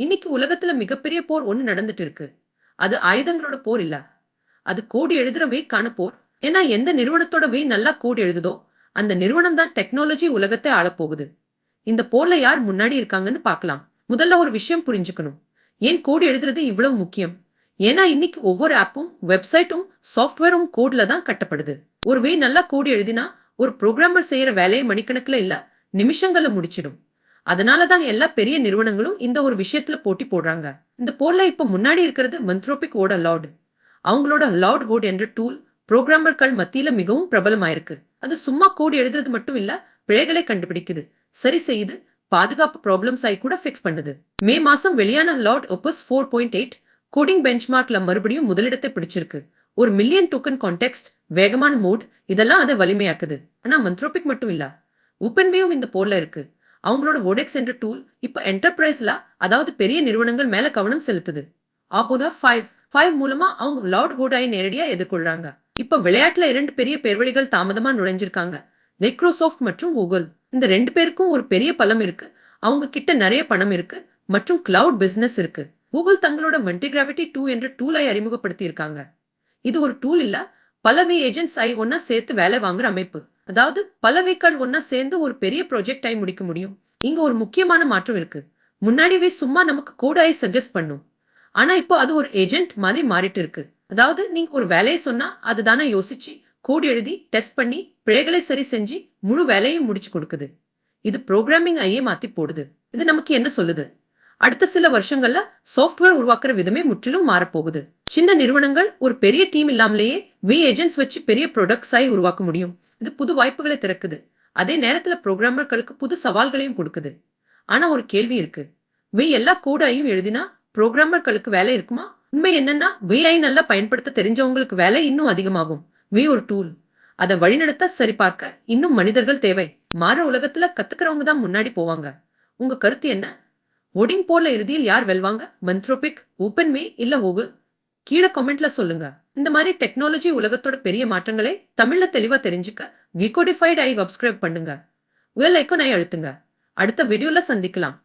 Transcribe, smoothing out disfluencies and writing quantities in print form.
இன்னைக்கு உலகத்துல மிகப்பெரிய போர் ஒண்ணு நடந்துட்டு இருக்கு. அது ஆயுதங்களோட போர் இல்ல. அது கோடு எழுதுற வேக்கான போர். ஏன்னா எந்த நிறுவனத்தோட வே நல்லா கோடு எழுதுதோ அந்த நிறுவனம் தான் டெக்னாலஜி உலகத்தை ஆளப்போகுது. இந்த போர்ல யார் முன்னாடி இருக்காங்கன்னு பார்க்கலாம். முதல்ல ஒரு விஷயம் புரிஞ்சுக்கணும். ஏன் கோடு எழுதுறது இவ்வளவு முக்கியம்? ஏன்னா இன்னைக்கு ஒவ்வொரு ஆப்பும் வெப்சைட்டும் சாஃப்ட்வேரும் கோட்ல தான் கட்டப்படுது. ஒரு வே நல்லா கோடு எழுதினா ஒரு புரோகிராமர் செய்யற வேலையை மணிக்கணக்கில் இல்ல நிமிஷங்கள்ல முடிச்சிடும். அதனாலதான் எல்லா பெரிய நிறுவனங்களும் இந்த ஒரு விஷயத்துல போட்டி போடுறாங்க. இந்த போர்ல இப்ப முன்னாடி இருக்கிறது மந்த்ரோபிக் ஓட லார்ட். அவங்களோட லார்ட் ஹோட் என்ற டூல் புரோகிராமர்கள் மத்தியில மிகவும் பிரபலமாயிருக்கு. அது சும்மா கோடு எழுதுறது மட்டும் இல்ல, பிழைகளை கண்டுபிடிக்குது, சரி செய்யுது, பாதுகாப்பு ப்ராப்ளம்ஸ் ஆகி கூட ஃபிக்ஸ் பண்ணுது. மே மாசம் வெளியான லார்ட் ஒப்பஸ் 4.8 கோடிங் பெஞ்ச்மார்க்ல மறுபடியும் முதலிடத்தை பிடிச்சிருக்கு. ஒரு மில்லியன் டோக்கன் கான்டெக்ஸ்ட், வேகமான மோட், இதெல்லாம் அதை வலிமையாக்குது. ஆனா மந்த்ரோபிக் மட்டும் இல்ல, ஓபன்வேயும் இந்த போர்ல இருக்கு. அவங்களோட ஓடெக்ஸ் என்ற டூல் இப்ப என்டர்பிரைஸ்ல, அதாவது பெரிய நிறுவனங்கள் மேல கவனம் செலுத்துது. ஆப்போதா 5 மூலமா அவங்க லார்ட் ஹோடாயை நேரடியா எதிர்கொள்றாங்க. இப்ப விளையாட்டுல 2 பெரிய பேர்வழிகள் தாமதமா நுழைஞ்சிருக்காங்க. மைக்ரோசாஃப்ட் மற்றும் கூகுள். இந்த 2 பேருக்கும் ஒரு பெரிய பலம் இருக்கு. அவங்க கிட்ட நிறைய பணம் இருக்கு மற்றும் கிளவுட் பிசினஸ் இருக்கு. கூகுள் தங்களோட மல்டிகிராவிட்டி 2 என்ற டூலை அறிமுகப்படுத்தி இருக்காங்க. இது ஒரு டூல் இல்ல, பலவே ஏஜென்ட்ஸ் ஐ ஒன்னா சேர்த்து வேலை வாங்குற அமைப்பு. அதாவது பலவேக்கள் ஒன்னா சேர்ந்து ஒரு பெரிய ப்ராஜெக்ட் ஆய் முடிக்க முடியும். இங்க ஒரு முக்கியமான மாற்றம் இருக்கு. முன்னாடிவே சும்மா நமக்கு கோடாய் சஜஸ்ட் பண்ணும். ஆனா இப்போ அது ஒரு ஏஜென்ட் மாதிரி மாறிட்டு இருக்கு. அதாவது நீங்க ஒரு வேலையை சொன்னா அதுதானே யோசிச்சு கோட் எழுதி டெஸ்ட் பண்ணி பிழைகளை சரி செஞ்சு முழு வேலையும் முடிச்சு கொடுக்குது. இது புரோகிராமிங் ஐயே மாத்தி போடுது. இது நமக்கு என்ன சொல்லுது? அடுத்த சில வருஷங்கள்ல சாஃப்ட்வேர் உருவாக்குற விதமே முற்றிலும் மாறப்போகுது. சின்ன நிறுவனங்கள் ஒரு பெரிய டீம் இல்லாமலேயே ஏஜென்ட்ஸ் வச்சு பெரிய ப்ராடக்ட்ஸ் ஆய் உருவாக்க முடியும். இது புது வாய்ப்புகளை திறக்குது. அதே நேரத்துல புரோகிராமர்களுக்கு புது சவால்களையும் கொடுக்குது. ஆனா ஒரு கேள்வி இருக்கு. எல்லா கோடையும் எழுதினா புரோகிராமர்களுக்கு வேலை இருக்குமா? உண்மை என்னன்னா ஐ நல்லா பயன்படுத்த தெரிஞ்சவங்களுக்கு வேலை இன்னும் அதிகமாகும். ஒரு டூல். அதை வழிநடத்த சரிபார்க்க இன்னும் மனிதர்கள் தேவை. மாற உலகத்துல கத்துக்கிறவங்க தான் முன்னாடி போவாங்க. உங்க கருத்து என்ன? ஓடிங் போர்ல இறுதியில் யார் வெல்வாங்க? மந்த்ரோபிக், ஓபன்வே இல்ல கூகுள்? கீழே கமெண்ட்ல சொல்லுங்க. இந்த மாதிரி டெக்னாலஜி உலகத்தோட பெரிய மாற்றங்களை தமிழ்ல தெளிவா தெரிஞ்சுக்க விகோடிஃபைட் ஐ சப்ஸ்கிரைப் பண்ணுங்க. பெல் ஐகானை அழுத்துங்க. அடுத்த வீடியோல சந்திக்கலாம்.